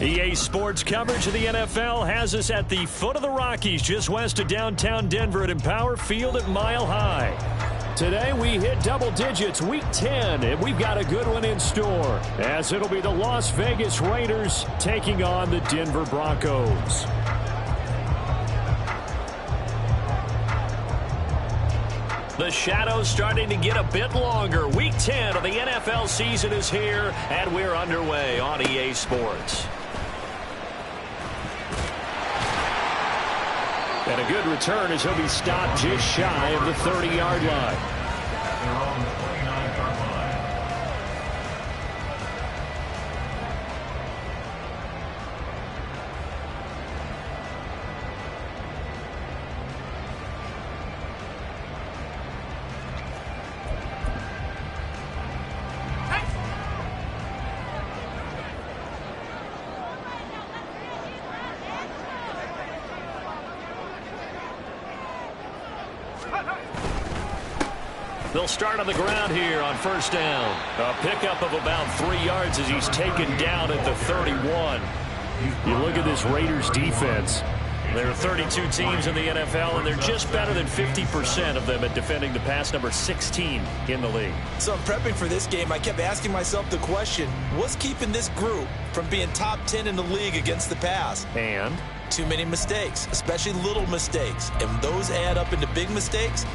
EA Sports coverage of the NFL has us at the foot of the Rockies, just west of downtown Denver at Empower Field at Mile High. Today we hit double digits, Week 10, and we've got a good one in store, as it'll be the Las Vegas Raiders taking on the Denver Broncos. The shadows starting to get a bit longer. Week 10 of the NFL season is here, and we're underway on EA Sports. And a good return as he'll be stopped just shy of the 30-yard line. They'll start on the ground here on first down. A pickup of about 3 yards as he's taken down at the 31. You look at this Raiders defense. There are 32 teams in the NFL, and they're just better than 50% of them at defending the pass, number 16 in the league. So I'm prepping for this game. I kept asking myself the question, what's keeping this group from being top 10 in the league against the pass? And? Too many mistakes, especially little mistakes. And those add up into big mistakes.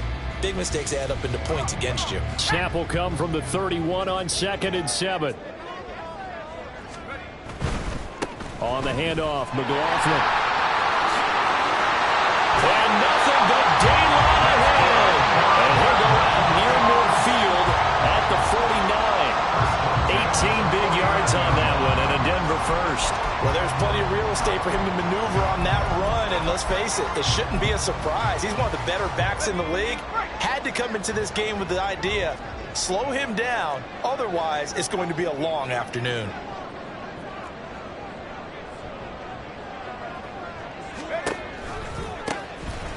Big mistakes add up into points against you. Snap will come from the 31 on 2nd and 7. On the handoff, McLaughlin. And nothing but daylight ahead. And he'll go out near midfield at the 49. 18 big yards on that one, and a Denver first. Well, there's plenty of real estate for him to maneuver on that run, and let's face it, it shouldn't be a surprise. He's one of the better backs in the league. Had to come into this game with the idea, slow him down, otherwise it's going to be a long afternoon.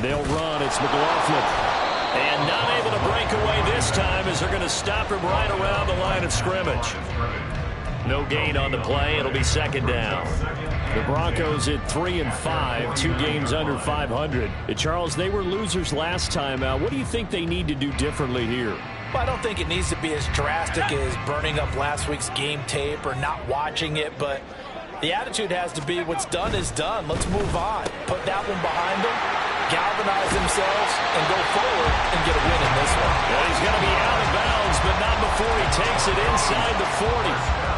They'll run, it's McLaughlin. And not able to break away this time as they're going to stop him right around the line of scrimmage. No gain on the play. It'll be second down. The Broncos at 3-5, 2 games under 500. Charles, they were losers last time out. What do you think they need to do differently here? Well, I don't think it needs to be as drastic as burning up last week's game tape or not watching it, but the attitude has to be what's done is done. Let's move on. Put that one behind them, galvanize themselves, and go forward and get a win in this one. Well, he's going to be out of bounds, but not before he takes it inside the 40.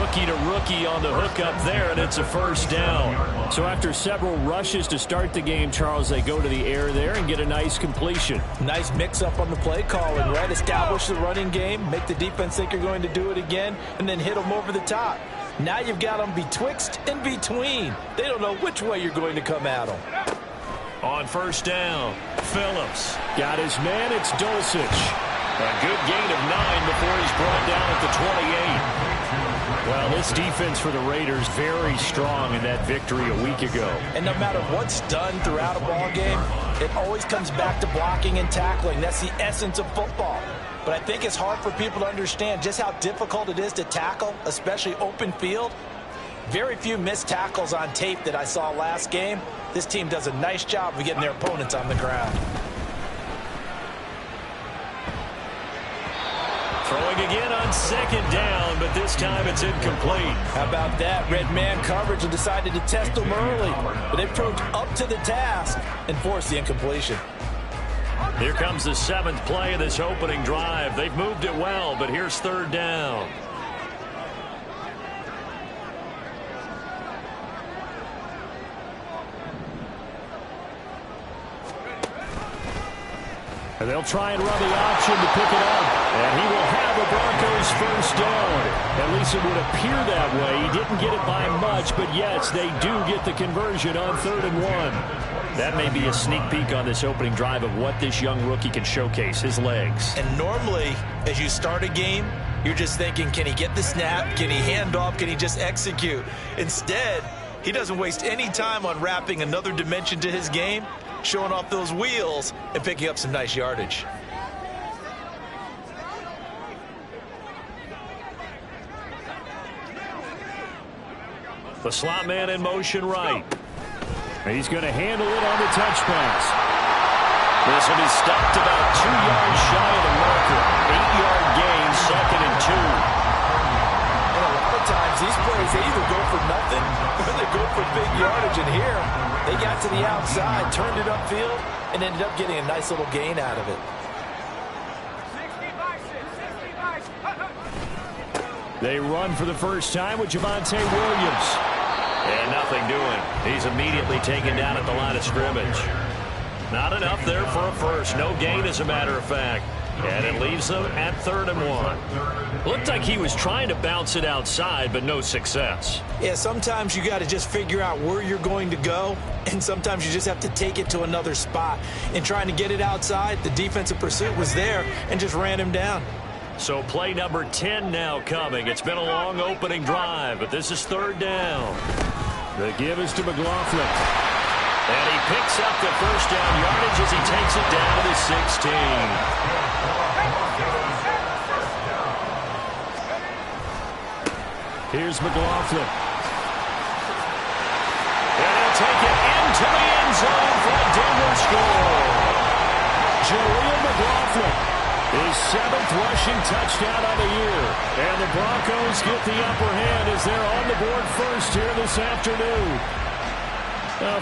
Rookie to rookie on the hookup there, and it's a first down. So after several rushes to start the game, Charles, they go to the air there and get a nice completion. Nice mix-up on the play calling, right? Establish the running game, make the defense think you're going to do it again, and then hit them over the top. Now you've got them betwixt and between. They don't know which way you're going to come at them. On first down, Phillips got his man. It's Dulcich. A good gain of 9 before he's brought down at the 28. Well, this defense for the Raiders very strong in that victory a week ago. And no matter what's done throughout a ball game, it always comes back to blocking and tackling. That's the essence of football. But I think it's hard for people to understand just how difficult it is to tackle, especially open field. Very few missed tackles on tape that I saw last game. This team does a nice job of getting their opponents on the ground. Throwing again on second down, but this time it's incomplete. How about that? Red man coverage and decided to test them early. But they proved up to the task and forced the incompletion. Here comes the 7th play of this opening drive. They've moved it well, but here's third down. And they'll try and run the option to pick it up. And he will have the Broncos first down. At least it would appear that way. He didn't get it by much, but yes, they do get the conversion on 3rd and 1. That may be a sneak peek on this opening drive of what this young rookie can showcase, his legs. And normally, as you start a game, you're just thinking, can he get the snap? Can he hand off? Can he just execute? Instead, he doesn't waste any time on wrapping another dimension to his game, showing off those wheels and picking up some nice yardage. The slot man in motion right. He's going to handle it on the touch pass. This will be stopped about 2 yards shy of the marker. 8-yard gain, 2nd and 2. And a lot of times these plays, they either go for nothing or they go for big yardage. And here, they got to the outside, turned it upfield, and ended up getting a nice little gain out of it. They run for the first time with Javonte Williams. And nothing doing. He's immediately taken down at the line of scrimmage. Not enough there for a first. No gain, as a matter of fact. And it leaves them at 3rd and 1. Looked like he was trying to bounce it outside, but no success. Yeah, sometimes you got to just figure out where you're going to go, and sometimes you just have to take it to another spot. In trying to get it outside, the defensive pursuit was there and just ran him down. So play number 10 now coming. It's been a long opening drive, but this is 3rd down. The give is to McLaughlin. And he picks up the first down yardage as he takes it down to the 16. Here's McLaughlin. And he'll take it into the end zone for a Denver score. Jaleel McLaughlin, his 7th rushing touchdown on the year. And the Broncos get the upper hand as they're on the board first here this afternoon.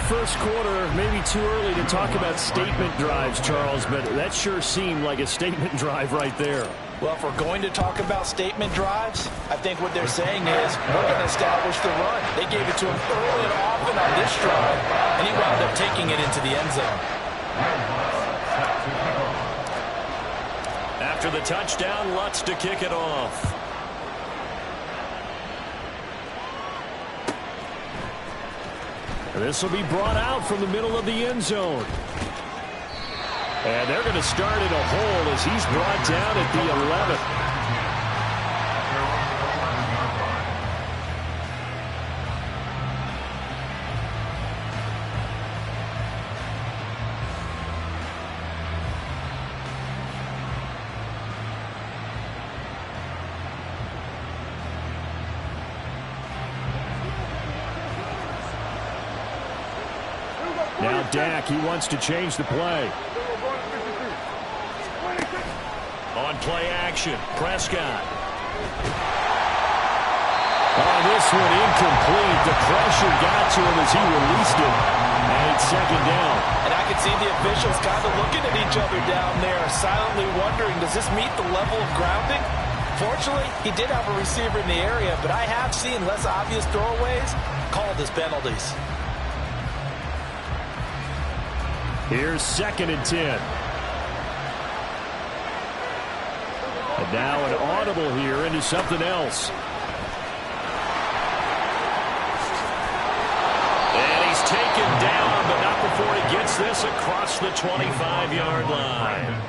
First quarter, maybe too early to talk about statement drives, Charles, but that sure seemed like a statement drive right there. Well, if we're going to talk about statement drives, I think what they're saying is we're going to establish the run. They gave it to him early and often on this drive, and he wound up taking it into the end zone. After the touchdown, Lutz to kick it off. This will be brought out from the middle of the end zone. And they're going to start in a hole as he's brought down at the 11th. Now Dak, he wants to change the play. On play action, Prescott. Oh, this one incomplete. The pressure got to him as he released it. And it's 2nd down. And I can see the officials kind of looking at each other down there, silently wondering, does this meet the level of grounding? Fortunately, he did have a receiver in the area, but I have seen less obvious throwaways called as penalties. Here's 2nd and 10. And now an audible here into something else. And he's taken down, but not before he gets this across the 25-yard line.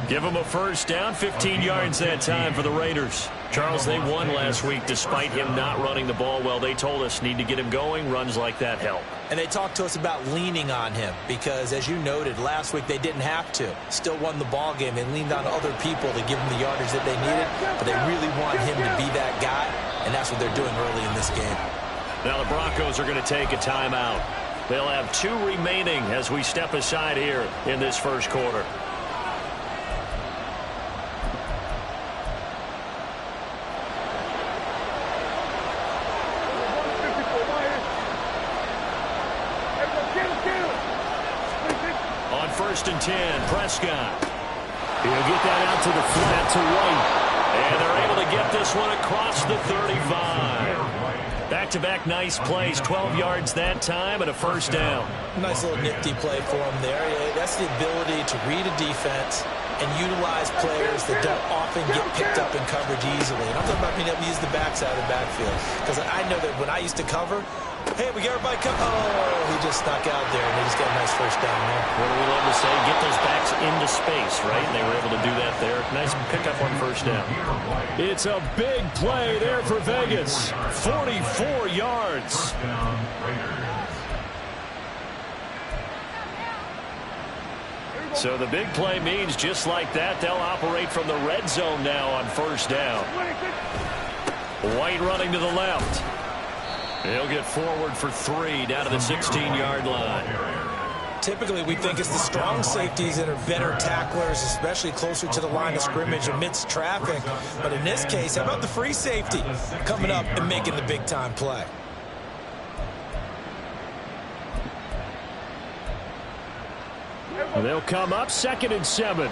Give him a first down, 15 yards that time for the Raiders. Charles, they won last week despite him not running the ball well. They told us need to get him going. Runs like that help. And they talked to us about leaning on him because, as you noted, last week they didn't have to. Still won the ball game. They leaned on other people to give him the yardage that they needed, but they really want him to be that guy, and that's what they're doing early in this game. Now the Broncos are going to take a timeout. They'll have 2 remaining as we step aside here in this first quarter. On 1st and 10, Prescott. He'll get that out to the flat to White. And they're able to get this one across the 35. Back-to-back nice plays, 12 yards that time and a first down. Nice little nifty play for him there. That's the ability to read a defense and utilize players that don't often get picked up in coverage easily. And I'm talking about being able to use the backside of the backfield. Because I know that when I used to cover, hey, we got everybody come. Oh, he just snuck out there, and they just got a nice first down there. What do we love to say? Get those backs into space, right? And they were able to do that there. Nice pickup on first down. It's a big play there for Vegas. 44 yards. So the big play means just like that, they'll operate from the red zone now on first down. White running to the left. He'll get forward for 3 down to the 16-yard line. Typically, we think it's the strong safeties that are better tacklers, especially closer to the line of scrimmage amidst traffic. But in this case, how about the free safety coming up and making the big-time play? They'll come up 2nd and 7.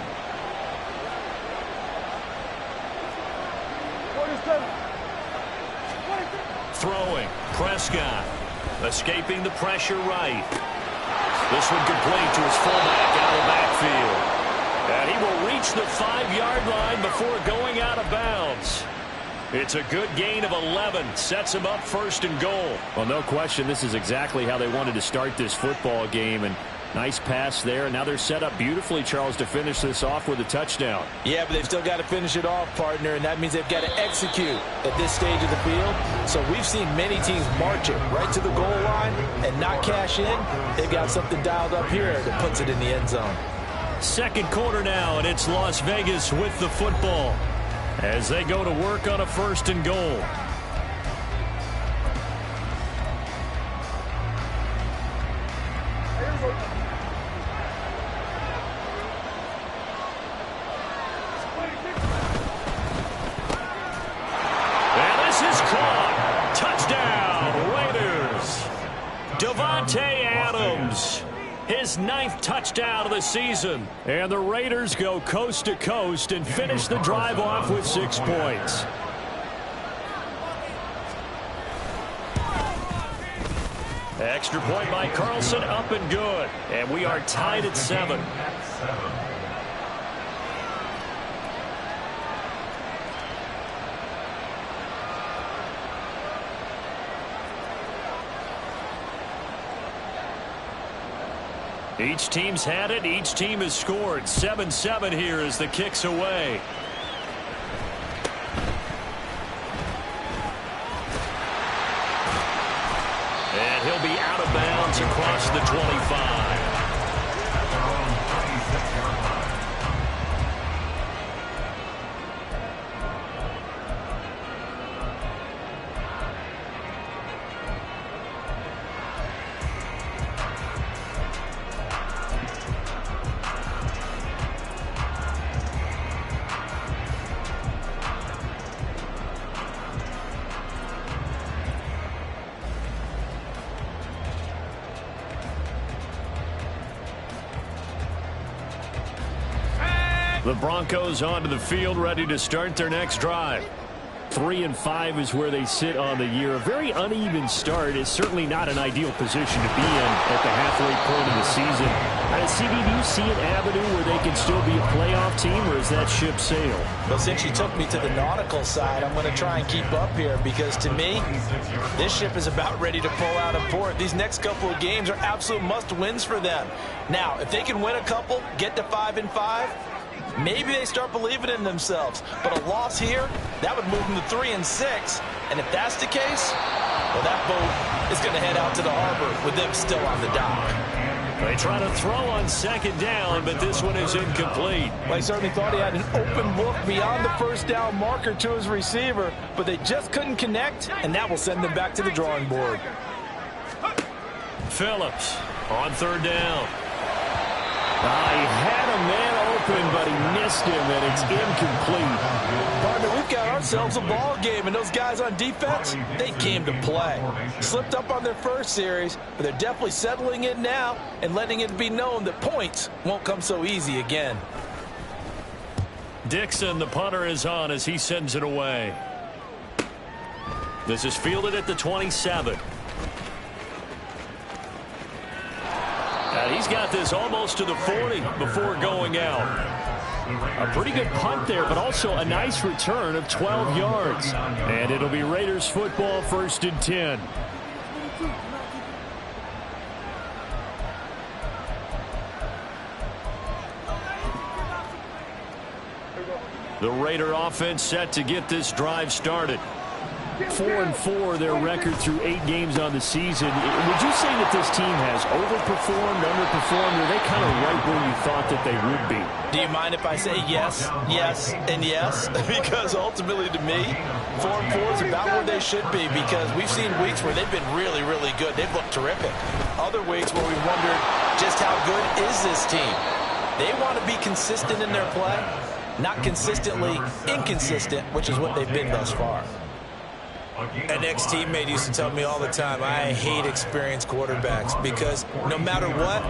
Throwing. Prescott. Escaping the pressure right. This one complete to his fullback out of the backfield. And he will reach the 5-yard line before going out of bounds. It's a good gain of 11. Sets him up 1st and goal. Well, no question, this is exactly how they wanted to start this football game. And nice pass there. And now they're set up beautifully, Charles, to finish this off with a touchdown. Yeah, but they've still got to finish it off, partner, and that means they've got to execute at this stage of the field. So we've seen many teams march it right to the goal line and not cash in. They've got something dialed up here that puts it in the end zone. 2nd quarter now, and it's Las Vegas with the football as they go to work on a 1st and goal. Davante Adams, his 9th touchdown of the season. And the Raiders go coast to coast and finish the drive off with 6 points. Extra point by Carlson, up and good. And we are tied at 7. Each team's had it. Each team has scored. 7-7 here as the kick's away. And he'll be out of bounds across the 25. The Broncos onto the field, ready to start their next drive. 3-5 is where they sit on the year. A very uneven start is certainly not an ideal position to be in at the halfway point of the season. CB, do you see an avenue where they can still be a playoff team, or is that ship sailed? Well, since you took me to the nautical side, I'm going to try and keep up here because, to me, this ship is about ready to pull out of port. These next couple of games are absolute must-wins for them. Now, if they can win a couple, get to 5-5, maybe they start believing in themselves. But a loss here, that would move them to 3-6. And if that's the case, well, that boat is going to head out to the harbor with them still on the dock. They try to throw on 2nd down, but this one is incomplete. Well, he certainly thought he had an open look beyond the 1st down marker to his receiver, but they just couldn't connect, and that will send them back to the drawing board. Phillips on 3rd down. He had a man open, but he missed him, and it's incomplete. Partner, we've got ourselves a ball game, and those guys on defense, they came to play. Slipped up on their first series, but they're definitely settling in now and letting it be known that points won't come so easy again. Dixon, the punter, is on as he sends it away. This is fielded at the 27. And he's got this almost to the 40 before going out. A pretty good punt there, but also a nice return of 12 yards. And it'll be Raiders football, 1st and 10. The Raider offense set to get this drive started. 4-4, their record through 8 games on the season. Would you say that this team has overperformed, underperformed, or are they kind of right where you thought that they would be? Do you mind if I say yes, yes, and yes? Because ultimately to me, 4-4 is about where they should be, because we've seen weeks where they've been really, really good. They've looked terrific. Other weeks where we wondered just how good is this team. They want to be consistent in their play, not consistently inconsistent, which is what they've been thus far. An ex-teammate used to tell me all the time, I hate experienced quarterbacks because no matter what,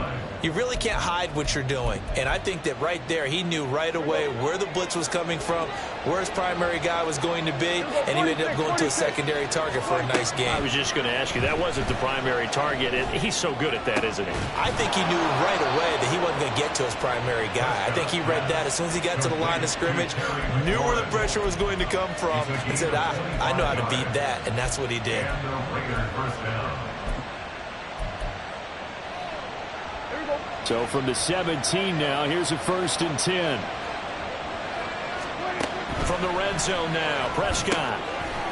you really can't hide what you're doing. And I think that right there, he knew right away where the blitz was coming from, where his primary guy was going to be, and he ended up going to a secondary target for a nice game. I was just going to ask you, that wasn't the primary target. He's so good at that, isn't he? I think he knew right away that he wasn't going to get to his primary guy. I think he read that as soon as he got to the line of scrimmage, knew where the pressure was going to come from, and said, I know how to beat that, and that's what he did. So from the 17 now, here's a 1st and 10. From the red zone now, Prescott.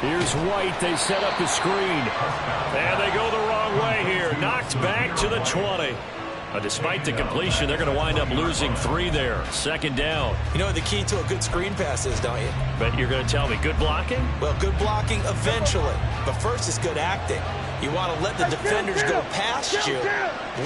Here's White. They set up the screen. And they go the wrong way here. Knocked back to the 20. Despite the completion, they're going to wind up losing 3 there. 2nd down. You know what the key to a good screen pass is, don't you? But you're going to tell me good blocking? Well, good blocking eventually. But first is good acting. You want to let the defenders go past you,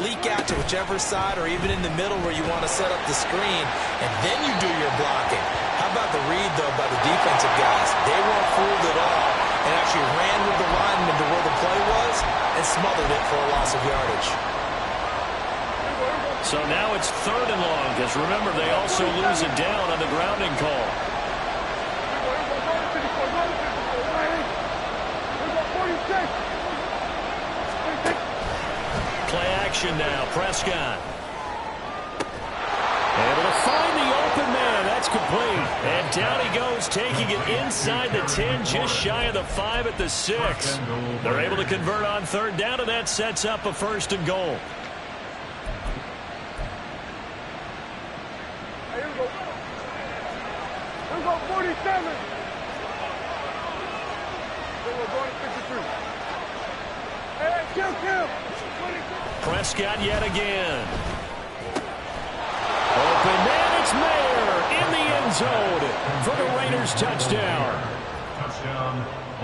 leak out to whichever side or even in the middle where you want to set up the screen, and then you do your blocking. How about the read, though, by the defensive guys? They weren't fooled at all and actually ran with the lineman to where the play was and smothered it for a loss of yardage. So now it's 3rd and long, because remember, they also lose it down on the grounding call. Play action now, Prescott. Able to find the open man. That's complete. And down he goes, taking it inside the 10, just shy of the 5 at the 6. They're able to convert on 3rd down, and that sets up a 1st and goal. Here we go. Here we go, 47. We're going to 53. Hey, kill. Prescott yet again. Open man, it's Mayer in the end zone for the Raiders touchdown.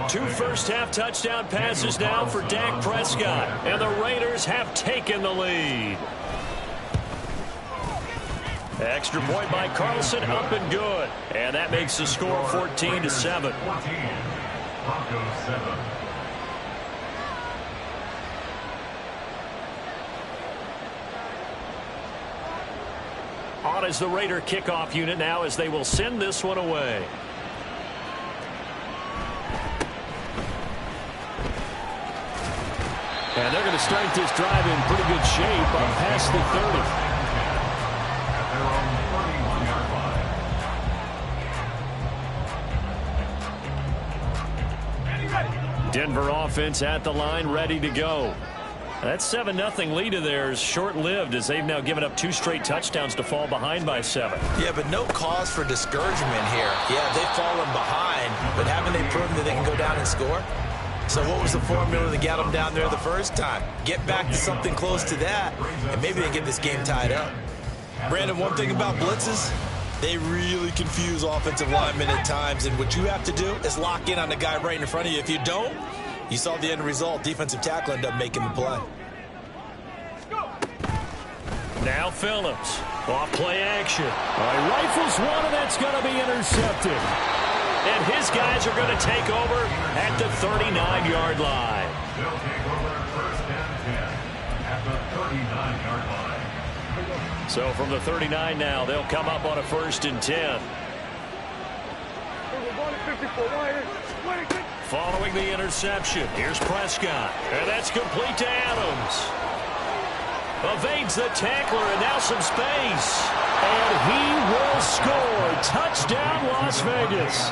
2 first-half touchdown passes now for Dak Prescott, and the Raiders have taken the lead. Extra point by Carlson, up and good. And that makes the score 14-7. On is the Raider kickoff unit now as they will send this one away. And they're going to start this drive in pretty good shape up past the 30. Denver offense at the line, ready to go. That 7-0 lead of theirs short-lived as they've now given up 2 straight touchdowns to fall behind by 7. Yeah, but no cause for discouragement here. Yeah, they've fallen behind, but haven't they proven that they can go down and score? So what was the formula that got them down there the first time? Get back to something close to that, and maybe they get this game tied up. Brandon, one thing about blitzes, they really confuse offensive linemen at times, and what you have to do is lock in on the guy right in front of you. If you don't, you saw the end result. Defensive tackle ended up making the play. Now Phillips. Off play action. Rifles one, and that's going to be intercepted. And his guys are going to take over at the 39-yard line. They'll take over 1st and 10 at the 39-yard line. So from the 39 now, they'll come up on a 1st and 10. Following the interception, here's Prescott. And that's complete to Adams. Evades the tackler, and now some space. And he will score. Touchdown, Las Vegas.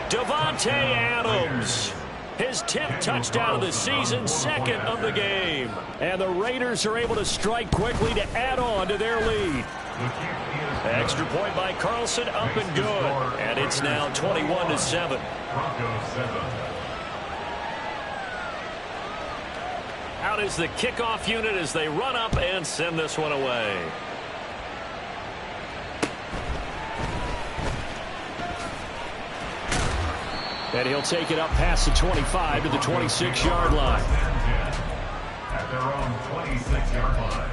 Davante Adams. His 10th touchdown of the season, 2nd of the game. And the Raiders are able to strike quickly to add on to their lead. Extra point by Carlson, up and good. And it's now 21-7. Out is the kickoff unit as they run up and send this one away. And he'll take it up past the 25 to the 26-yard line. At their own 26-yard line.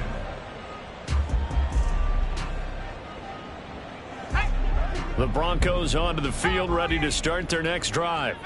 The Broncos onto the field, ready to start their next drive.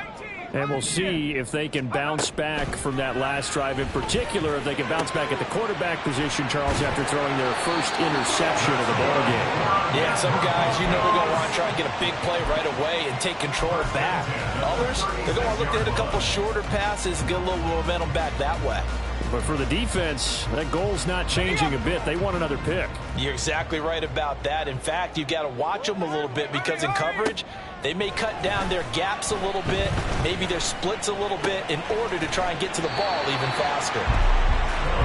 And we'll see if they can bounce back from that last drive. In particular, if they can bounce back at the quarterback position, Charles, after throwing their first interception of the ballgame. Yeah, some guys, they're going to want to try and get a big play right away and take control back. Others, they're going to look to hit a couple shorter passes and get a little momentum back that way. But for the defense, that goal's not changing a bit. They want another pick. You're exactly right about that. In fact, you've got to watch them a little bit because in coverage, they may cut down their gaps a little bit, maybe their splits a little bit in order to try and get to the ball even faster.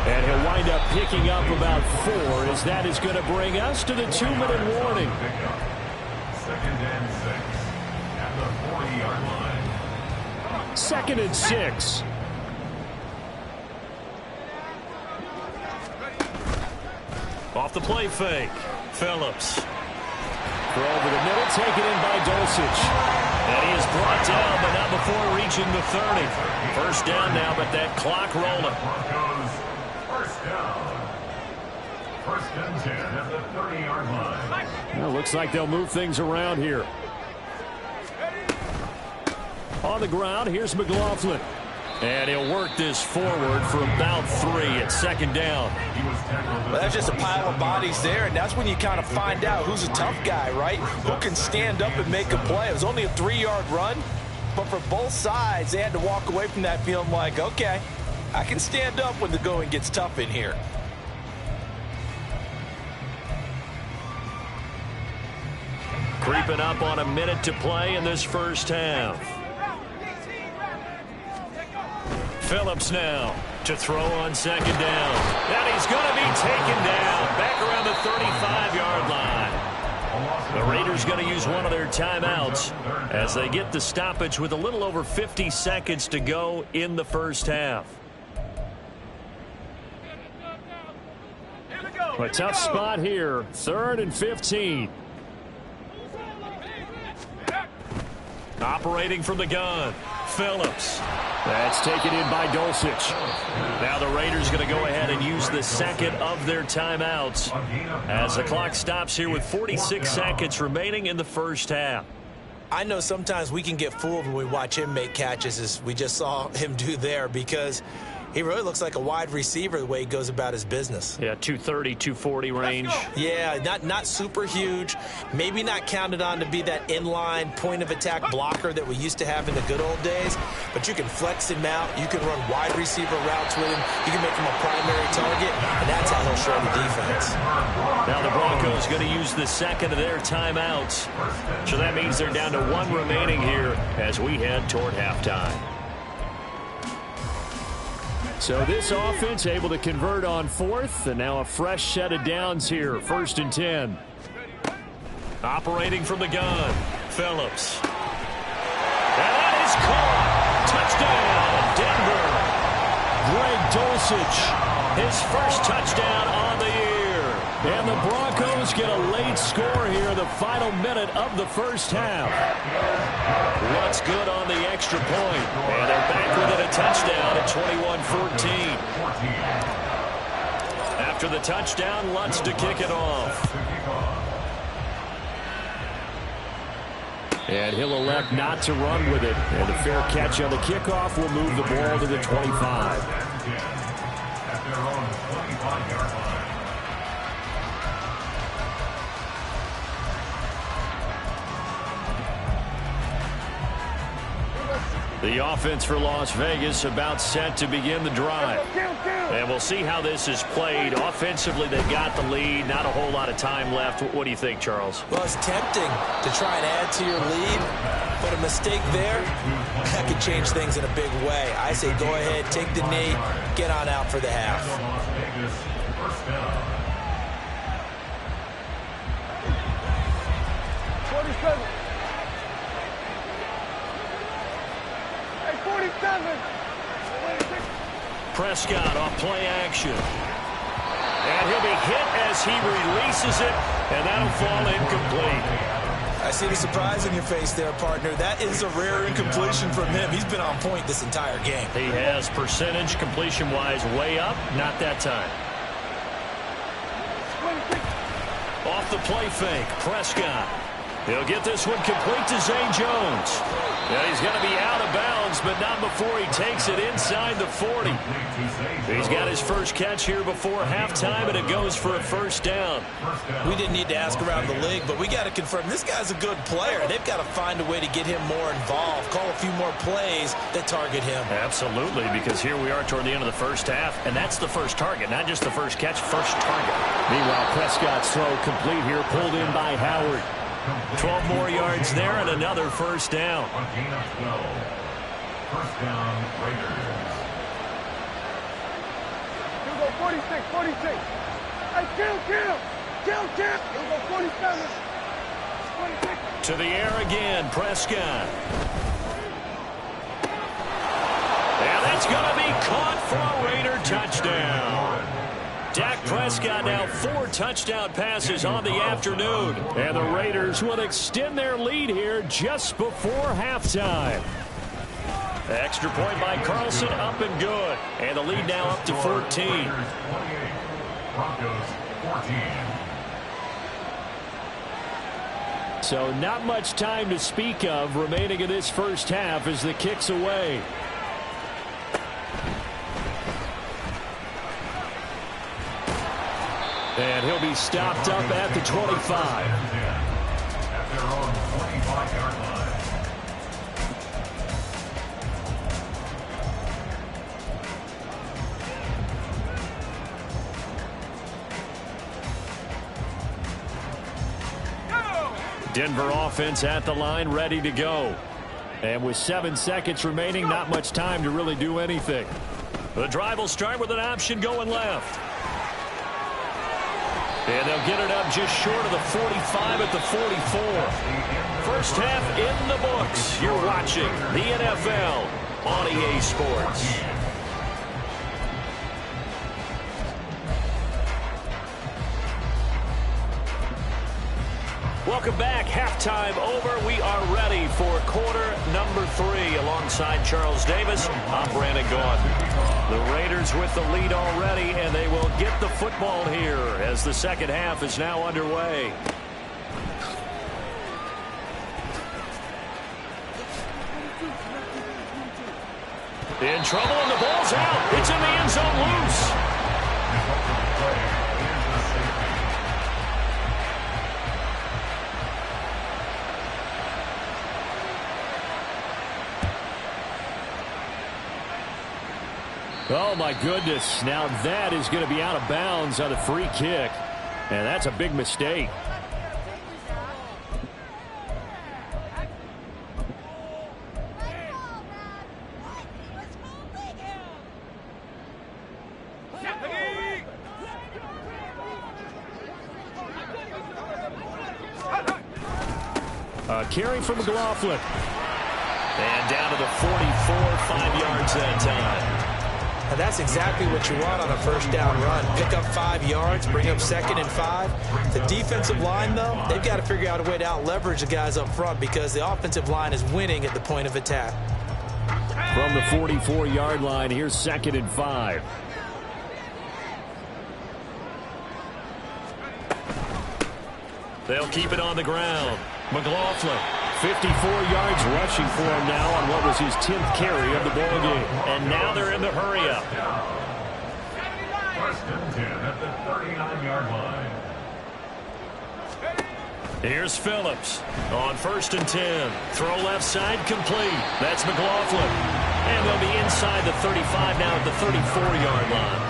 And he'll wind up picking up about 4 as that is going to bring us to the 2-minute warning. 2nd and 6 at the 40-yard line. 2nd and 6. Off the play fake. Phillips. Throw over the middle, taken in by Dulcich. And he is brought down, but not before reaching the 30. First down now, but that clock rolling. Broncos, first down. 1st and 10 at the 30-yard line. Well, looks like they'll move things around here. On the ground, here's McLaughlin. And he'll work this forward for about 3 at 2nd down. Well, that's just a pile of bodies there, and that's when you kind of find out who's a tough guy, right? Who can stand up and make a play. It was only a 3-yard run, but for both sides, they had to walk away from that feeling like, okay, I can stand up when the going gets tough in here. Creeping up on a minute to play in this first half. Phillips now to throw on 2nd down. And he's going to be taken down back around the 35-yard line. The Raiders going to use one of their timeouts as they get the stoppage with a little over 50 seconds to go in the first half. A tough spot here. 3rd and 15. Operating from the gun. Phillips. That's taken in by Dulcich. Now the Raiders going to go ahead and use the 2nd of their timeouts as the clock stops here with 46 seconds remaining in the first half. I know sometimes we can get fooled when we watch him make catches, as we just saw him do there, because he really looks like a wide receiver the way he goes about his business. Yeah, 230, 240 range. Yeah, not super huge. Maybe not counted on to be that inline point-of-attack blocker that we used to have in the good old days, but you can flex him out. You can run wide receiver routes with him. You can make him a primary target, and that's how he'll show the defense. Now the Broncos going to use the 2nd of their timeouts. So that means they're down to 1 remaining here as we head toward halftime. So this offense able to convert on 4th, and now a fresh set of downs here. 1st and 10. Operating from the gun, Phillips. And that is caught. Touchdown, Denver. Greg Dulcich, his first touchdown on the year. And the Broncos get a late score here, the final minute of the first half. Lutz good on the extra point, and they're back within a touchdown at 21-14. After the touchdown, Lutz to kick it off. And he'll elect not to run with it. And a fair catch on the kickoff will move the ball to the 25. At their own 25-yard line. The offense for Las Vegas about set to begin the drive. And we'll see how this is played. Offensively, they've got the lead. Not a whole lot of time left. What do you think, Charles? Well, it's tempting to try and add to your lead, but a mistake there, that could change things in a big way. I say go ahead, take the knee, get on out for the half. Las Vegas, first down. 47. Hey, 47. Prescott off play action. And he'll be hit as he releases it, and that'll fall incomplete. I see the surprise in your face there, partner. That is a rare incompletion from him. He's been on point this entire game. He has percentage completion-wise way up. Not that time. Off the play fake, Prescott. He'll get this one complete to Zay Jones. Yeah, he's going to be out of bounds, but not before he takes it inside the 40. He's got his first catch here before halftime, and it goes for a first down. We didn't need to ask around the league, but we got to confirm this guy's a good player. They've got to find a way to get him more involved, call a few more plays that target him. Absolutely, because here we are toward the end of the first half, and that's the first target, not just the first catch, first target. Meanwhile, Prescott's throw complete here, pulled in by Howard. 12 more yards there and another first down. A gain of 12. First down, Raiders. Here we go, 46, 46. Hey, kill. Here we go, 47. 26. To the air again, Prescott. And that's going to be caught for a Raider touchdown. Dak Prescott now 4 touchdown passes on the afternoon. And the Raiders will extend their lead here just before halftime. Extra point by Carlson, up and good. And the lead now up to 14. Raiders 28, Broncos 14. So not much time to speak of remaining in this first half as the kick's away. And he'll be stopped up at the 25. At their own 25-yard line. Denver offense at the line, ready to go. And with 7 seconds remaining, not much time to really do anything. The drive will start with an option going left. And they'll get it up just short of the 45 at the 44. First half in the books. You're watching the NFL on EA Sports. Welcome back. Halftime over. We are ready for quarter number 3. Alongside Charles Davis, I'm Brandon Gaudin. The Raiders with the lead already, and they will get the football here as the second half is now underway. In trouble, and the ball's out. It's in the end zone loose. Oh, my goodness. Now that is going to be out of bounds on a free kick. And that's a big mistake. Carry from McLaughlin. And down to the 44, 5 yards that time. And that's exactly what you want on a first down run. Pick up 5 yards, bring up 2nd and 5. The defensive line, though, they've got to figure out a way to out-leverage the guys up front because the offensive line is winning at the point of attack. From the 44-yard line, here's 2nd and 5. They'll keep it on the ground. McLaughlin, 54 yards rushing for him now on what was his 10th carry of the ball game. And now they're in the hurry-up. First and 10 at the 39-yard line. Here's Phillips on 1st and 10. Throw left side complete. That's McLaughlin. And they'll be inside the 35 now at the 34-yard line.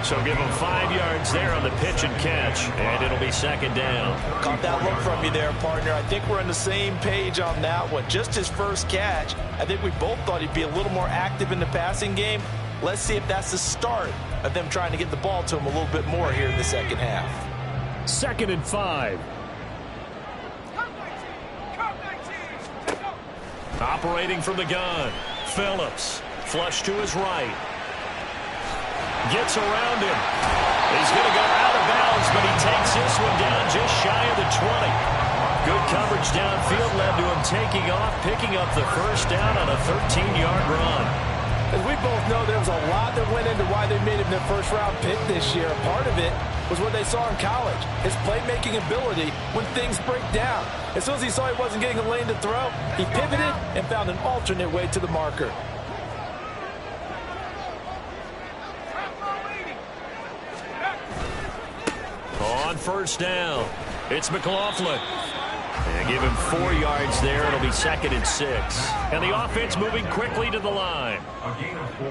So give him 5 yards there on the pitch and catch, and it'll be 2nd down. Caught that look from you there, partner. I think we're on the same page on that one. Just his first catch. I think we both thought he'd be a little more active in the passing game. Let's see if that's the start of them trying to get the ball to him a little bit more here in the second half. 2nd and 5. Operating from the gun. Phillips, flush to his right. Gets around him. He's going to go out of bounds, but he takes this one down just shy of the 20. Good coverage downfield led to him taking off, picking up the first down on a 13-yard run. As we both know, there was a lot that went into why they made him their first-round pick this year. Part of it was what they saw in college, his playmaking ability when things break down. As soon as he saw he wasn't getting a lane to throw, he pivoted and found an alternate way to the marker. On first down, it's McLaughlin. And give him 4 yards there. It'll be 2nd and 6. And the offense moving quickly to the line. A gain of 4.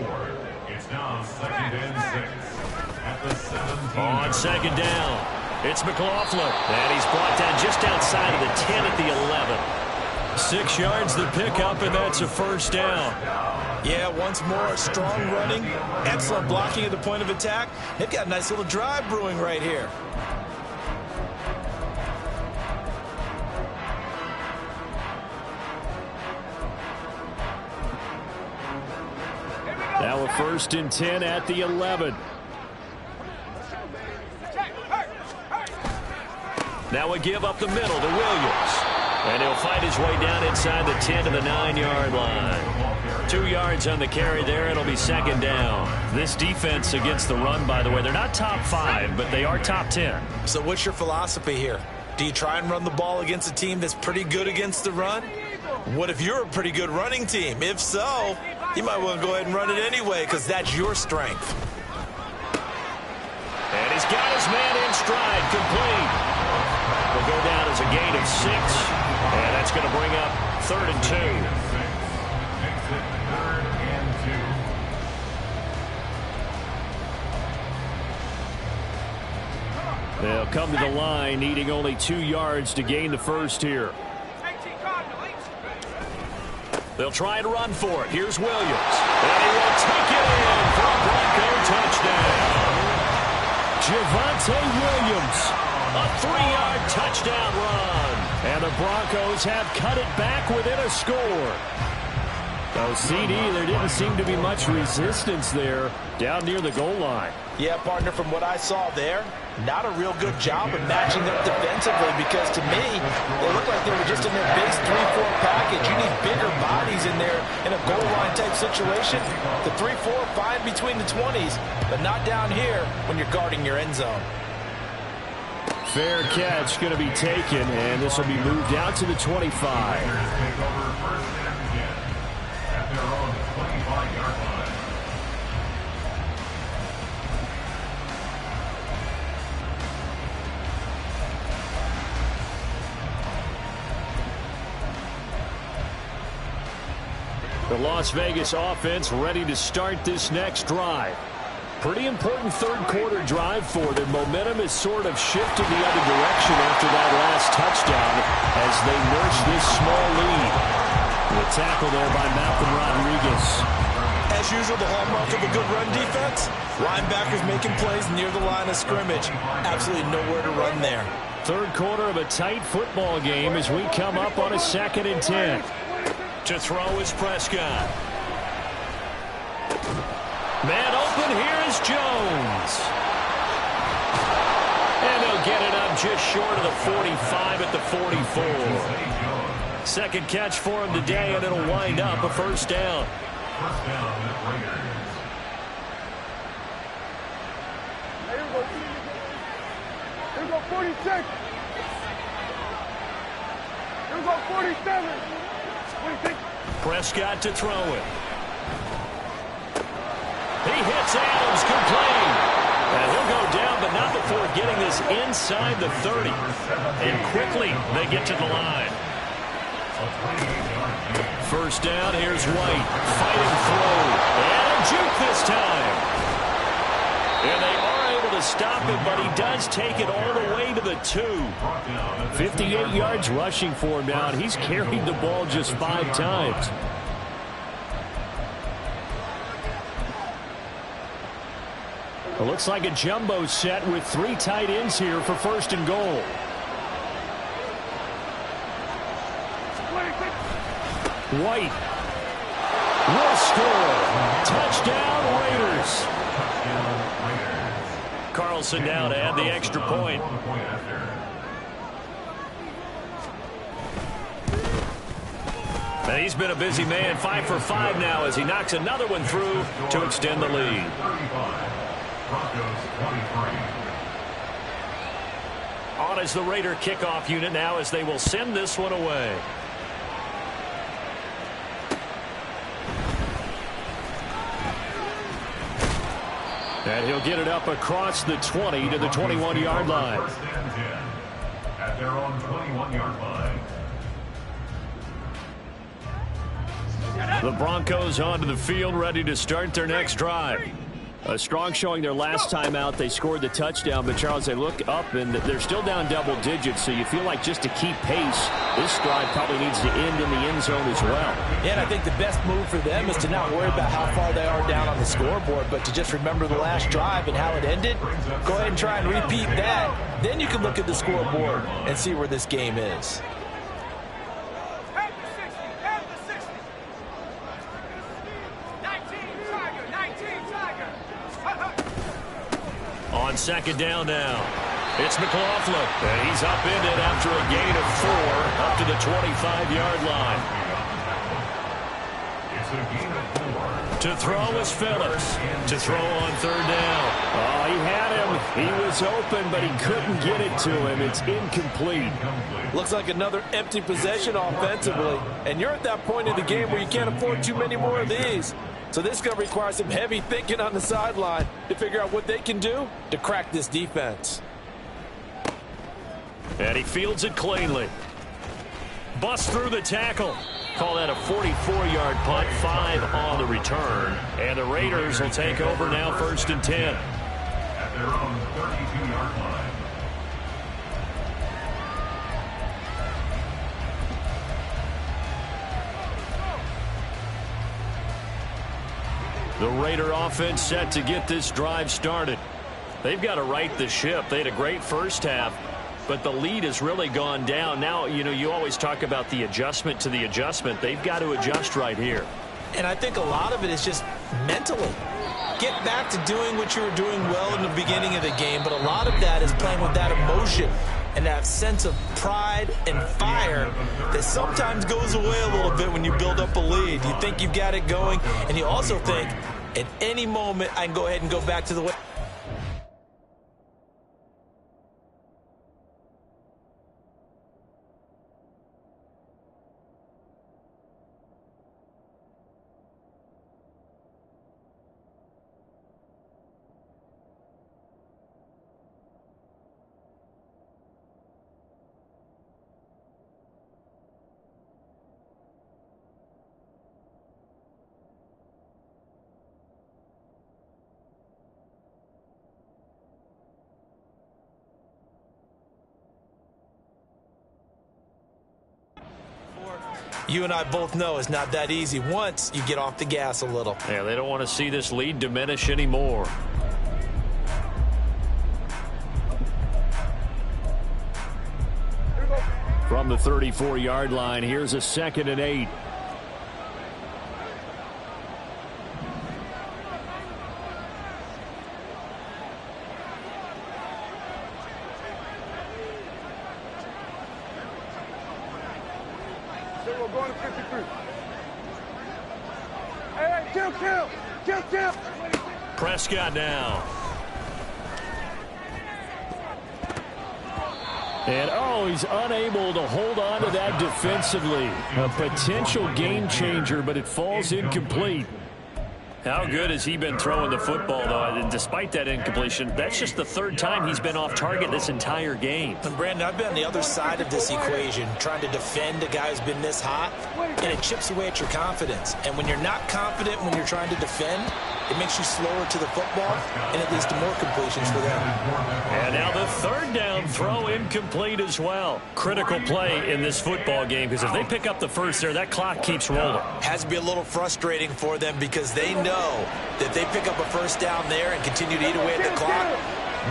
It's now 2nd and 6. At the 17. On 2nd down, it's McLaughlin. And he's brought down just outside of the 10 at the 11. 6 yards to pick up, and that's a first down. Yeah, once more, strong running, excellent blocking at the point of attack. They've got a nice little drive brewing right here. Now a 1st and 10 at the 11. Now a give up the middle to Williams. And he'll fight his way down inside the 10 to the 9-yard line. 2 yards on the carry there. It'll be 2nd down. This defense against the run, by the way, they're not top 5, but they are top 10. So what's your philosophy here? Do you try and run the ball against a team that's pretty good against the run? What if you're a pretty good running team? If so, you might want to go ahead and run it anyway because that's your strength. And he's got his man in stride, complete. Will go down as a gain of 6, and that's going to bring up 3rd and 2. Makes it 3rd and 2. They'll come to the line, needing only 2 yards to gain the first here. They'll try and run for it. Here's Williams. And he will take it in for a Bronco touchdown. Javonte Williams, a 3-yard touchdown run. And the Broncos have cut it back within a score. So, CD, there didn't seem to be much resistance there down near the goal line. Yeah, partner, from what I saw there, not a real good job of matching up defensively because to me, they look like they were just in their base 3-4 package. You need bigger bodies in there in a goal line type situation. The 3-4 fine between the 20s, but not down here when you're guarding your end zone. Fair catch going to be taken, and this will be moved out to the 25. Take over 1st and 10 at their own 25-yard line. The Las Vegas offense ready to start this next drive. Pretty important third-quarter drive for them. Momentum has sort of shifted the other direction after that last touchdown as they nurse this small lead. The tackle there by Malcolm Rodriguez. As usual, the hallmark of a good run defense, linebackers making plays near the line of scrimmage. Absolutely nowhere to run there. Third quarter of a tight football game as we come up on a 2nd and 10. To throw is Prescott. Man open, here is Jones. And they'll get it up just short of the 45 at the 44. 2nd catch for him today, and it'll wind up a first down. First down, Raiders. Here we go 46. Here we go 47. 46. Prescott to throw it. He hits Adams, complete. And he'll go down, but not before getting this inside the 30. And quickly, they get to the line. First down, here's White. Fighting through. And a juke this time. And they are able to stop him, but he does take it all the way to the 2. 58 yards rushing for him now, and he's carried the ball just 5 times. It looks like a jumbo set with 3 tight ends here for 1st and goal. White will score. Touchdown, Raiders. Carlson now to add the extra point. And he's been a busy man, 5 for 5 now as he knocks another one through to extend the lead. On as the Raider kickoff unit now as they will send this one away. And he'll get it up across the 20 to the 21-yard line. First and 10 at their own 21-yard line. The Broncos onto the field, ready to start their next drive. A strong showing their last time out. They scored the touchdown, but Charles, they look up and they're still down double digits, so you feel like just to keep pace, this drive probably needs to end in the end zone as well. Yeah, and I think the best move for them is to not worry about how far they are down on the scoreboard, but to just remember the last drive and how it ended. Go ahead and try and repeat that. Then you can look at the scoreboard and see where this game is. On second down now, it's McLaughlin. And he's upended after a gain of 4 up to the 25-yard line. It's a gain of 4. To throw is Phillips. To throw on third down. Oh, he had him. He was open, but he couldn't get it to him. It's incomplete. Looks like another empty possession offensively. And you're at that point in the game where you can't afford too many more of these. So this is going to require some heavy thinking on the sideline to figure out what they can do to crack this defense. And he fields it cleanly. Busts through the tackle. Call that a 44-yard punt, 5 on the return. And the Raiders will take over now, 1st and 10. At their own 32-yard line. The Raider offense set to get this drive started. They've got to right the ship. They had a great first half, but the lead has really gone down. Now, you know, you always talk about the adjustment to the adjustment. They've got to adjust right here. And I think a lot of it is just mentally. Get back to doing what you were doing well in the beginning of the game, but a lot of that is playing with that emotion and that sense of pride and fire that sometimes goes away a little bit when you build up a lead. You think you've got it going, and you also think, at any moment, I can go ahead and go back to the way. You and I both know it's not that easy once you get off the gas a little. Yeah, they don't want to see this lead diminish anymore. From the 34-yard line, here's a 2nd and 8. Prescott now. And, oh, he's unable to hold on to that defensively. A potential game changer, but it falls incomplete. How good has he been throwing the football, though? And despite that incompletion, that's just the 3rd time he's been off target this entire game. And, Brandon, I've been on the other side of this equation, trying to defend a guy who's been this hot, and it chips away at your confidence. And when you're not confident when you're trying to defend, it makes you slower to the football, and it leads to more completions for them. And now the 3rd down throw incomplete as well. Critical play in this football game, because if they pick up the first there, that clock keeps rolling. Has to be a little frustrating for them because they know that they pick up a first down there and continue to eat away at the clock,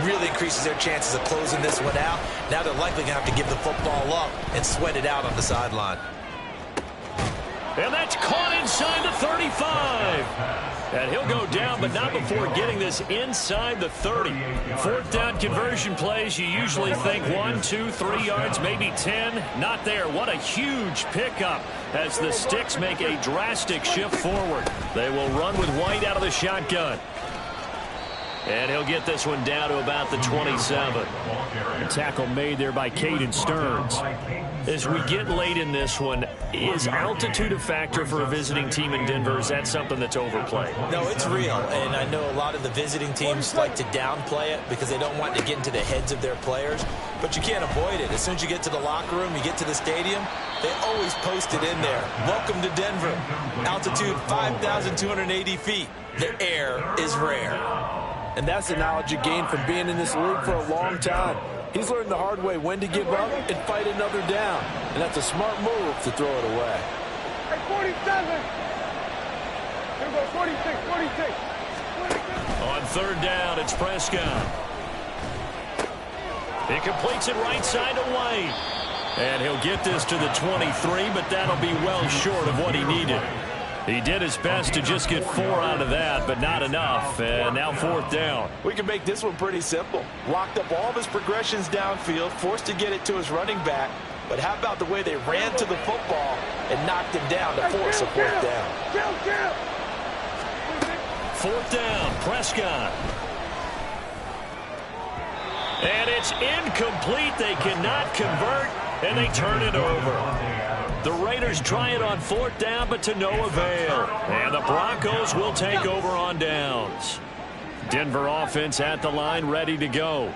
really increases their chances of closing this one out. Now they're likely going to have to give the football up and sweat it out on the sideline. And that's caught inside the 35. And he'll go down, but not before getting this inside the 30. Fourth down conversion plays, you usually think 1, 2, 3 yards, maybe 10. Not there. What a huge pickup as the Sticks make a drastic shift forward. They will run with White out of the shotgun. And he'll get this one down to about the 27. A tackle made there by Caden Stearns. As we get late in this one, is altitude a factor for a visiting team in Denver? Is that something that's overplayed? No, it's real, and I know a lot of the visiting teams like to downplay it because they don't want to get into the heads of their players, but you can't avoid it. As soon as you get to the locker room, you get to the stadium, they always post it in there. Welcome to Denver. Altitude 5,280 feet. The air is rare. And that's the knowledge you gain from being in this league for a long time. He's learned the hard way when to give up and fight another down. And that's a smart move to throw it away. Hey, 47. Here we go, 46, 46. On third down, it's Prescott. He completes it right side to White. And he'll get this to the 23, but that'll be well short of what he needed. He did his best to just get 4 out of that, but not enough. And now fourth down. We can make this one pretty simple. Locked up all of his progressions downfield, forced to get it to his running back. But how about the way they ran to the football and knocked him down to force a fourth down? Fourth down, Prescott. And it's incomplete. They cannot convert, and they turn it over. The Raiders try it on fourth down, but to no avail. And the Broncos will take over on downs. Denver offense at the line, ready to go.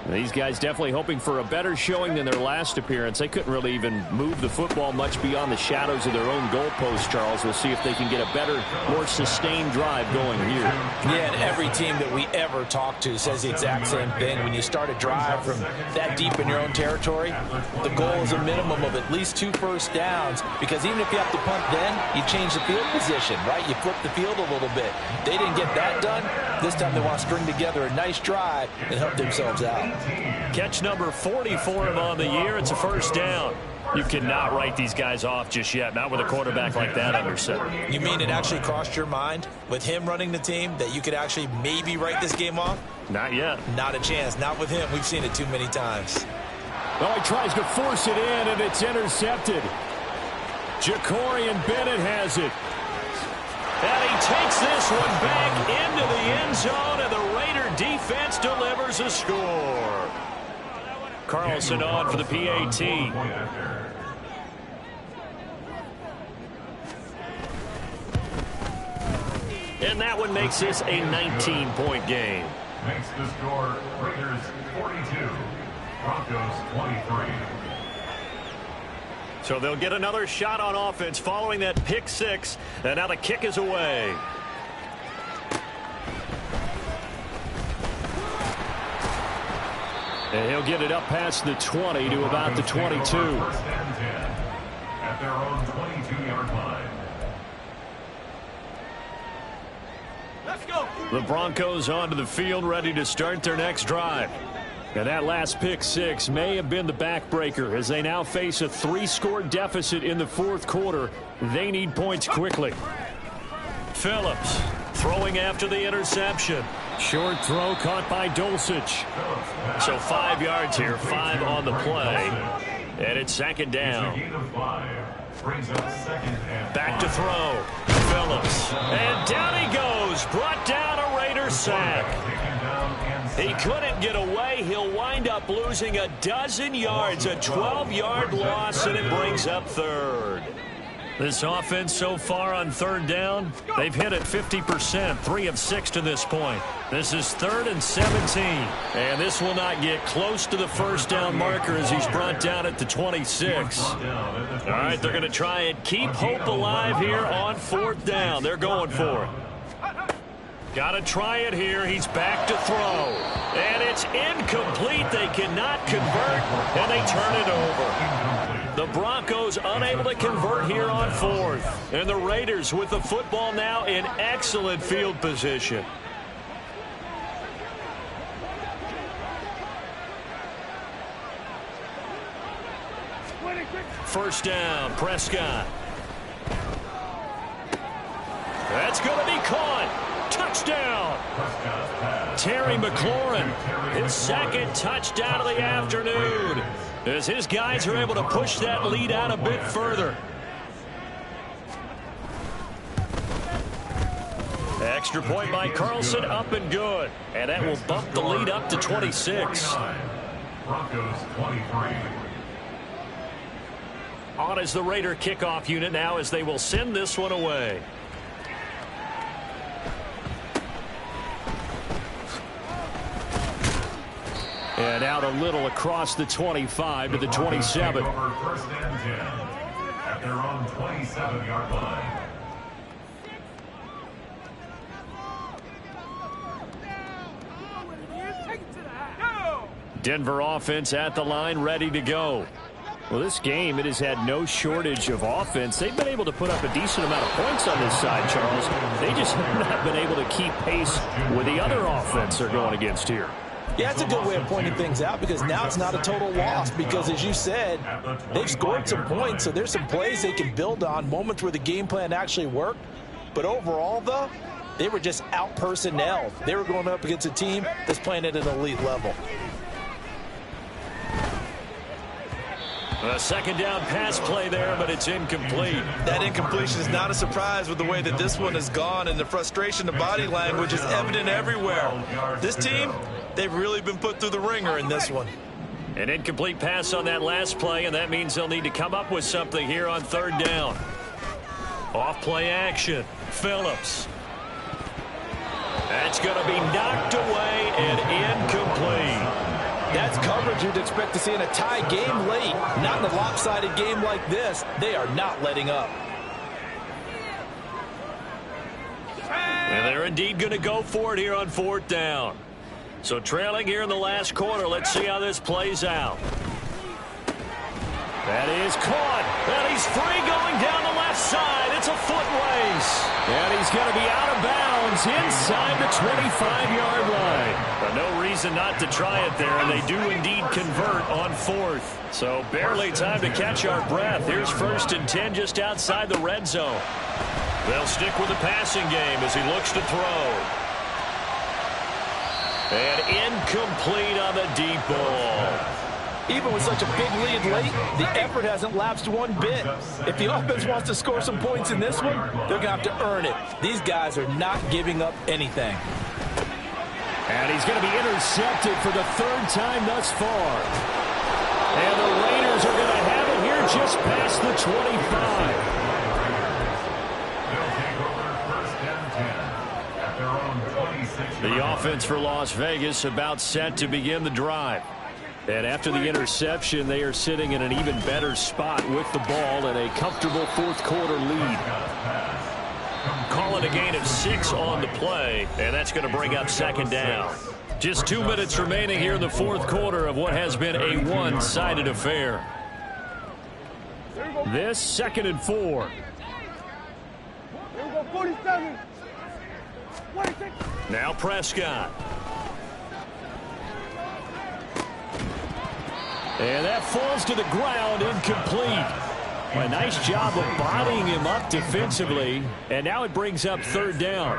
These guys definitely hoping for a better showing than their last appearance. They couldn't really even move the football much beyond the shadows of their own goalpost, Charles. We'll see if they can get a better, more sustained drive going here. Yeah, and every team that we ever talk to says the exact same thing. When you start a drive from that deep in your own territory, the goal is a minimum of at least 2 first downs, because even if you have to punt then, you change the field position, right? You flip the field a little bit. They didn't get that done. This time they want to string together a nice drive and help themselves out. Catch number 40 for him on the year. It's a first down. You cannot write these guys off just yet, not with a quarterback like that under center. You mean it actually crossed your mind with him running the team that you could actually maybe write this game off? Not yet. Not a chance. Not with him. We've seen it too many times. Oh, he tries to force it in, and it's intercepted. Jacorian Bennett has it. And he takes this one back into the end zone, and the Raider defense delivers a score. Carlson on for the PAT. And that one makes this a 19-point game. Makes the score Raiders 42, Broncos 23. So they'll get another shot on offense following that pick six. And now the kick is away. And he'll get it up past the 20 to about the 22. First and 10 at their own 22-yard line. Let's go. The Broncos onto the field, ready to start their next drive. And that last pick six may have been the backbreaker as they now face a 3-score deficit in the fourth quarter. They need points quickly. Phillips throwing after the interception. Short throw caught by Dulcich. So 5 yards here, 5 on the play. And it's second down. Back to throw. Phillips. And down he goes. Brought down a Raider sack. He couldn't get away. He'll wind up losing a dozen yards, a 12-yard loss, and it brings up third. This offense so far on third down, they've hit it 50%, 3 of 6 to this point. This is 3rd and 17, and this will not get close to the first down marker as he's brought down at the 26. All right, they're going to try and keep hope alive here on fourth down. They're going for it. Got to try it here. He's back to throw. And it's incomplete. They cannot convert, and they turn it over. The Broncos unable to convert here on fourth. And the Raiders with the football now in excellent field position. First down, Prescott. That's going to be caught. Touchdown. Terry McLaurin, his second touchdown of the afternoon, as his guys are able to push that lead out a bit further. Extra point by Carlson, up and good. And that will bump the lead up to 26. Broncos 23. On is the Raider kickoff unit now as they will send this one away. And out a little across the 25 to the 27. First and 10 at their own 27-yard line. Denver offense at the line, ready to go. Well, this game, it has had no shortage of offense. They've been able to put up a decent amount of points on this side, Charles. They just have not been able to keep pace with the other offense they're going against here. Yeah, it's a good way of pointing things out because now it's not a total loss because, as you said, they've scored some points, so there's some plays they can build on, moments where the game plan actually worked. But overall, though, they were just out-personnelled. They were going up against a team that's playing at an elite level. A second down pass play there, but it's incomplete. That incompletion is not a surprise with the way that this one has gone, and the frustration, the body language is evident everywhere. This team, they've really been put through the ringer in this one. An incomplete pass on that last play, and that means they'll need to come up with something here on third down. Off play action. Phillips. That's going to be knocked away and incomplete. That's coverage you'd expect to see in a tie game late. Not in a lopsided game like this. They are not letting up. And they're indeed going to go for it here on fourth down. So trailing here in the last quarter. Let's see how this plays out. That is caught. And he's free going down the left side. It's a foot race. And he's going to be out of bounds inside the 25-yard line. But no reason not to try it there, and they do indeed convert on fourth. So barely time to catch our breath. Here's first and 10 just outside the red zone. They'll stick with the passing game as he looks to throw. And incomplete on the deep ball. Even with such a big lead late, the effort hasn't lapsed one bit. If the offense wants to score some points in this one, they're going to have to earn it. These guys are not giving up anything. And he's going to be intercepted for the third time thus far. And the Raiders are going to have it here just past the 25. The offense for Las Vegas about set to begin the drive. And after the interception, they are sitting in an even better spot with the ball and a comfortable fourth quarter lead. Call it a gain of 6 on the play, and that's going to bring up second down. Just 2 minutes remaining here in the fourth quarter of what has been a one-sided affair. This 2nd and 4. Here we go, 47. 46. Now Prescott. And that falls to the ground, incomplete. A nice job of bodying him up defensively. And now it brings up third down.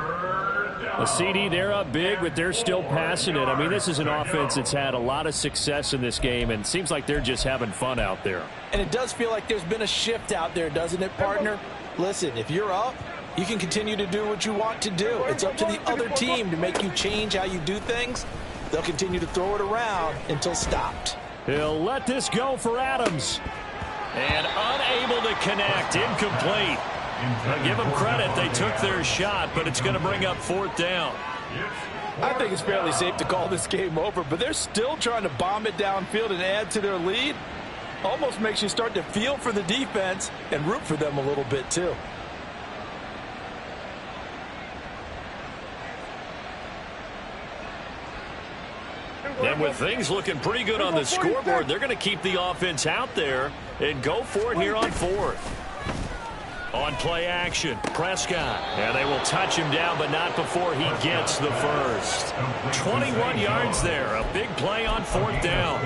A CD, they're up big, but they're still passing it. I mean, this is an offense that's had a lot of success in this game, and it seems like they're just having fun out there. And it does feel like there's been a shift out there, doesn't it, partner? Listen, if you're up, you can continue to do what you want to do. It's up to the other team to make you change how you do things. They'll continue to throw it around until stopped. He'll let this go for Adams. And unable to connect. Incomplete. Now give them credit. They took their shot, but it's going to bring up fourth down. I think it's fairly safe to call this game over, but they're still trying to bomb it downfield and add to their lead. Almost makes you start to feel for the defense and root for them a little bit, too. And with things looking pretty good on the scoreboard, they're going to keep the offense out there and go for it here on fourth. On play action, Prescott. And they will touch him down, but not before he gets the first. 21 yards there. A big play on fourth down.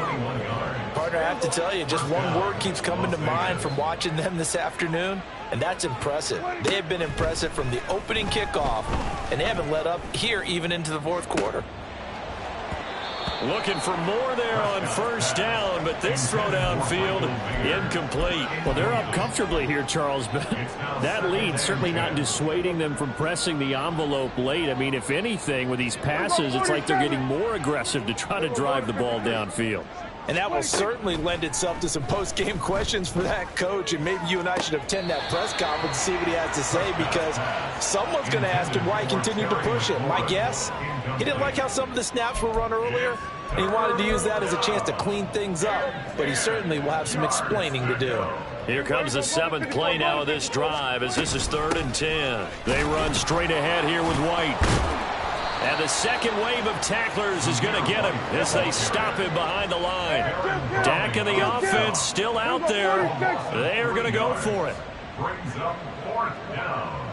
Partner, Partner, I have to tell you, just one word keeps coming to mind from watching them this afternoon, and that's impressive. They have been impressive from the opening kickoff, and they haven't let up here even into the fourth quarter. Looking for more there on first down, but this throw downfield incomplete. Well, they're up comfortably here, Charles, but that lead certainly not dissuading them from pressing the envelope late. I mean, if anything, with these passes, it's like they're getting more aggressive to try to drive the ball downfield. And that will certainly lend itself to some post-game questions for that coach. And maybe you and I should attend that press conference and see what he has to say, because someone's going to ask him why he continued to push it. My guess, he didn't like how some of the snaps were run earlier, and he wanted to use that as a chance to clean things up. But he certainly will have some explaining to do. Here comes the 7th play now of this drive, as this is 3rd and 10. They run straight ahead here with White. And the second wave of tacklers is going to get him as they stop him behind the line. Dak and the offense still out there. They are going to go for it. Brings up 4th down.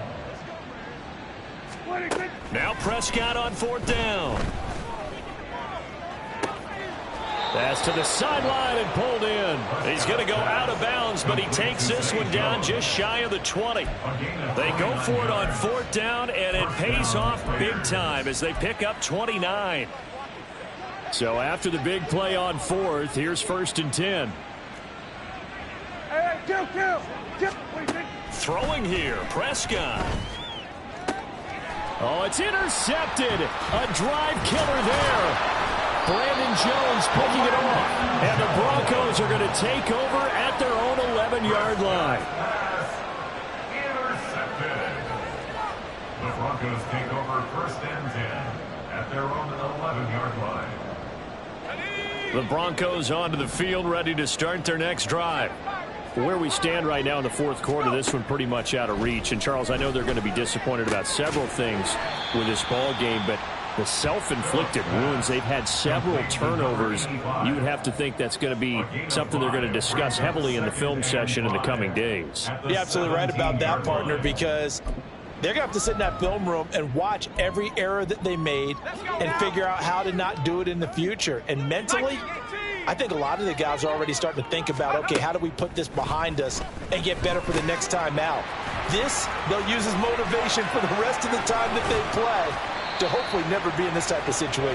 Now Prescott on 4th down. Pass to the sideline and pulled in. He's going to go out of bounds, but he takes this one down just shy of the 20. They go for it on 4th down, and it pays off big time as they pick up 29. So after the big play on 4th, here's 1st and 10. Hey, kill. Throwing here, Prescott. Oh, it's intercepted. A drive killer there. Brandon Jones picking it off. And the Broncos are going to take over at their own 11-yard line. Intercepted. The Broncos take over 1st and 10 at their own 11-yard line. The Broncos onto the field, ready to start their next drive. Where we stand right now in the fourth quarter, this one pretty much out of reach. And, Charles, I know they're going to be disappointed about several things with this ball game, but the self-inflicted wounds, they've had several turnovers. You would have to think that's going to be something they're going to discuss heavily in the film session in the coming days. You're absolutely right about that, partner, because they're going to have to sit in that film room and watch every error that they made and figure out how to not do it in the future. And mentally, I think a lot of the guys are already starting to think about, okay, how do we put this behind us and get better for the next time out? This, they'll use as motivation for the rest of the time that they play to hopefully never be in this type of situation.